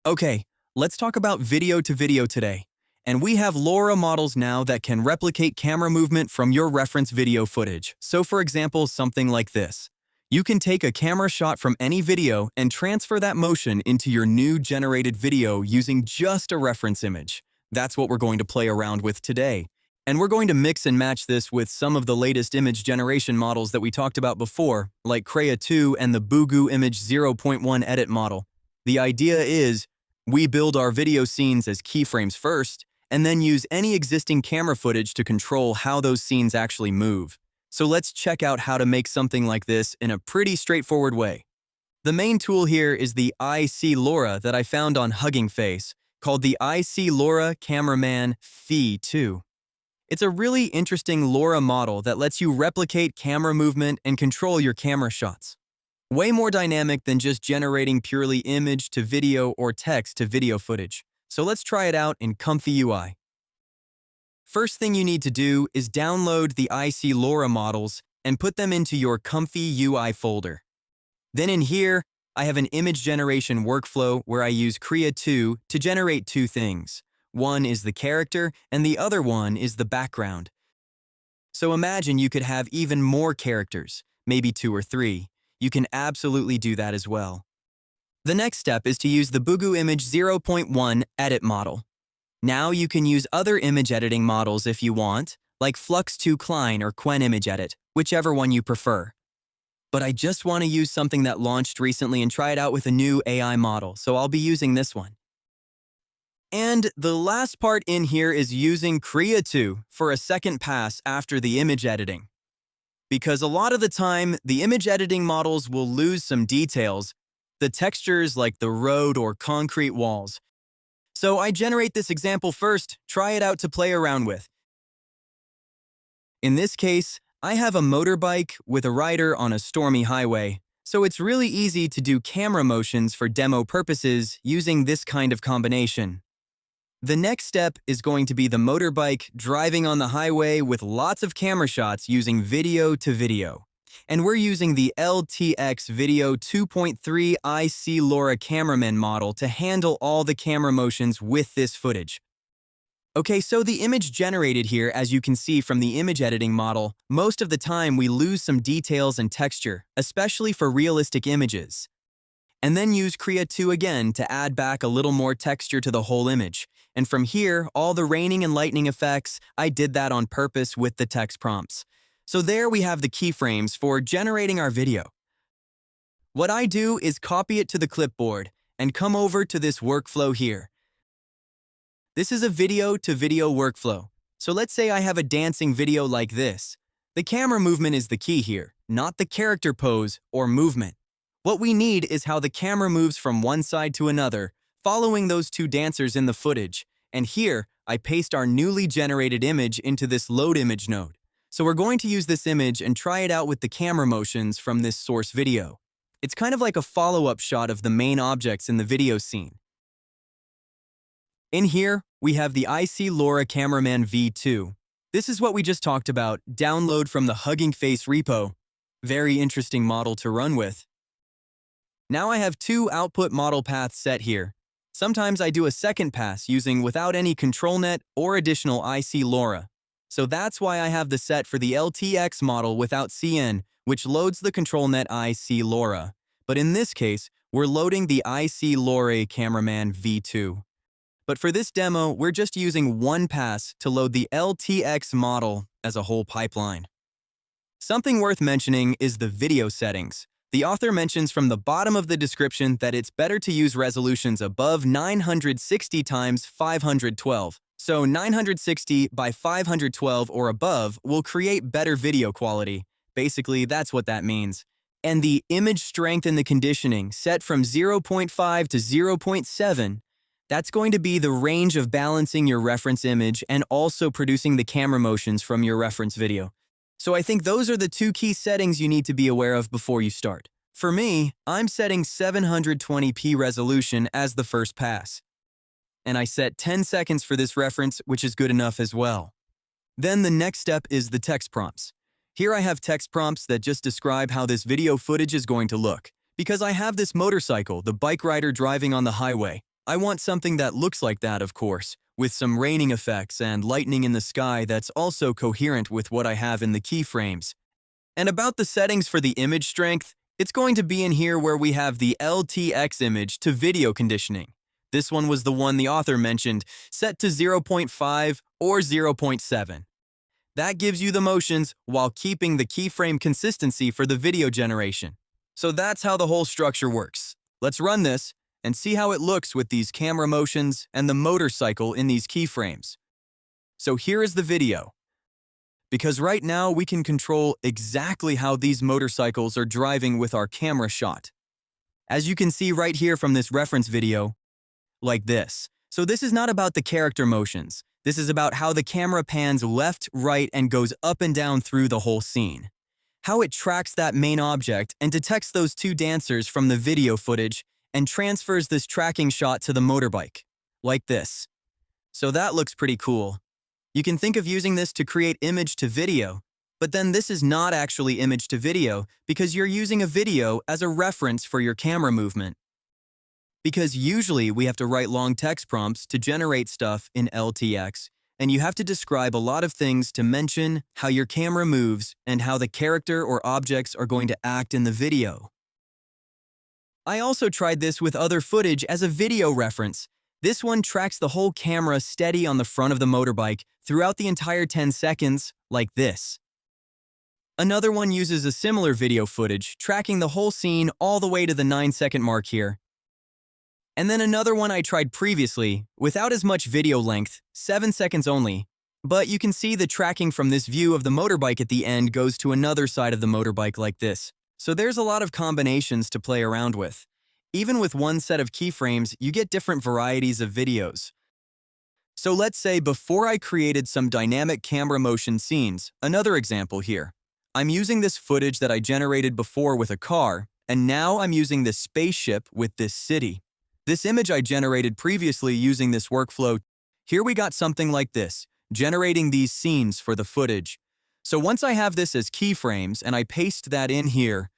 Okay, let's talk about video to video today. And we have LoRa models now that can replicate camera movement from your reference video footage. So for example, something like this. You can take a camera shot from any video and transfer that motion into your new generated video using just a reference image. That's what we're going to play around with today. And we're going to mix and match this with some of the latest image generation models that we talked about before, like Krea 2 and the Boogu Image 0.1 edit model. The idea is, we build our video scenes as keyframes first, and then use any existing camera footage to control how those scenes actually move. So let's check out how to make something like this in a pretty straightforward way. The main tool here is the IC-LoRA that I found on Hugging Face, called the IC-LoRA Cameraman V2. It's a really interesting LoRa model that lets you replicate camera movement and control your camera shots. Way more dynamic than just generating purely image to video or text to video footage. So let's try it out in ComfyUI. First thing you need to do is download the IC-LoRA models and put them into your ComfyUI folder. Then in here, I have an image generation workflow where I use Krea 2 to generate two things. One is the character and the other one is the background. So imagine you could have even more characters, maybe 2 or 3. You can absolutely do that as well. The next step is to use the Boogu Image 0.1 edit model. Now you can use other image editing models if you want, like Flux 2 Klein or Quen Image Edit, whichever one you prefer. But I just want to use something that launched recently and try it out with a new AI model, so I'll be using this one. And the last part in here is using Krea 2 for a second pass after the image editing. Because a lot of the time, the image editing models will lose some details, the textures like the road or concrete walls. So I generate this example first, try it out to play around with. In this case, I have a motorbike with a rider on a stormy highway, so it's really easy to do camera motions for demo purposes using this kind of combination. The next step is going to be the motorbike driving on the highway with lots of camera shots using video to video. And we're using the LTX Video 2.3 IC-LoRA Cameraman model to handle all the camera motions with this footage. Okay, so the image generated here, as you can see from the image editing model, most of the time we lose some details and texture, especially for realistic images. And then use Krea 2 again to add back a little more texture to the whole image. And from here, all the raining and lightning effects, I did that on purpose with the text prompts. So there we have the keyframes for generating our video. What I do is copy it to the clipboard and come over to this workflow here. This is a video to video workflow. So let's say I have a dancing video like this. The camera movement is the key here, not the character pose or movement. What we need is how the camera moves from one side to another, following those two dancers in the footage. And here, I paste our newly generated image into this load image node. So we're going to use this image and try it out with the camera motions from this source video. It's kind of like a follow-up shot of the main objects in the video scene. In here, we have the IC-LoRA Cameraman V2. This is what we just talked about, download from the Hugging Face repo. Very interesting model to run with. Now I have two output model paths set here. Sometimes I do a second pass using without any control net or additional IC-LoRA. So that's why I have the set for the LTX model without CN, which loads the control net IC-LoRA. But in this case, we're loading the IC-LoRA Cameraman V2. But for this demo, we're just using one pass to load the LTX model as a whole pipeline. Something worth mentioning is the video settings. The author mentions from the bottom of the description that it's better to use resolutions above 960 x 512. So 960 by 512 or above will create better video quality. Basically, that's what that means. And the image strength and the conditioning set from 0.5 to 0.7, that's going to be the range of balancing your reference image and also producing the camera motions from your reference video. So I think those are the two key settings you need to be aware of before you start. For me, I'm setting 720p resolution as the first pass. And I set 10 seconds for this reference, which is good enough as well. Then the next step is the text prompts. Here I have text prompts that just describe how this video footage is going to look. Because I have this motorcycle, the bike rider driving on the highway, I want something that looks like that, of course, with some raining effects and lightning in the sky that's also coherent with what I have in the keyframes. And about the settings for the image strength, it's going to be in here where we have the LTX image to video conditioning. This one was the one the author mentioned, set to 0.5 or 0.7. That gives you the motions while keeping the keyframe consistency for the video generation. So that's how the whole structure works. Let's run this and see how it looks with these camera motions and the motorcycle in these keyframes. So here is the video. Because right now we can control exactly how these motorcycles are driving with our camera shot. As you can see right here from this reference video, like this. So this is not about the character motions. This is about how the camera pans left, right, and goes up and down through the whole scene. How it tracks that main object and detects those two dancers from the video footage and transfers this tracking shot to the motorbike, like this. So that looks pretty cool. You can think of using this to create image to video, but then this is not actually image to video because you're using a video as a reference for your camera movement. Because usually we have to write long text prompts to generate stuff in LTX, and you have to describe a lot of things to mention how your camera moves and how the character or objects are going to act in the video. I also tried this with other footage as a video reference. This one tracks the whole camera steady on the front of the motorbike throughout the entire 10 seconds, like this. Another one uses a similar video footage, tracking the whole scene all the way to the 9-second mark here. And then another one I tried previously, without as much video length, 7 seconds only, but you can see the tracking from this view of the motorbike at the end goes to another side of the motorbike like this. So there's a lot of combinations to play around with. Even with one set of keyframes, you get different varieties of videos. So let's say before I created some dynamic camera motion scenes, another example here. I'm using this footage that I generated before with a car, and now I'm using this spaceship with this city. This image I generated previously using this workflow, here we got something like this, generating these scenes for the footage. So once I have this as keyframes and I paste that in here,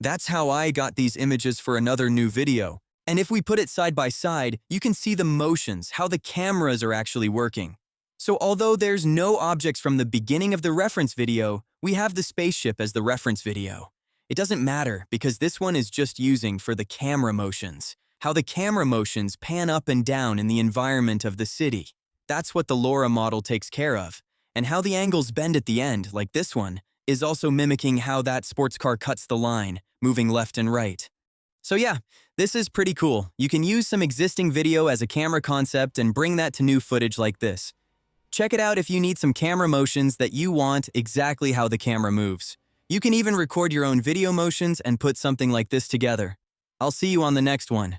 that's how I got these images for another new video. And if we put it side by side, you can see the motions, how the cameras are actually working. So although there's no objects from the beginning of the reference video, we have the spaceship as the reference video. It doesn't matter because this one is just using for the camera motions, how the camera motions pan up and down in the environment of the city. That's what the LoRA model takes care of. And how the angles bend at the end, like this one, is also mimicking how that sports car cuts the line, moving left and right. So yeah, this is pretty cool. You can use some existing video as a camera concept and bring that to new footage like this. Check it out if you need some camera motions that you want exactly how the camera moves. You can even record your own video motions and put something like this together. I'll see you on the next one.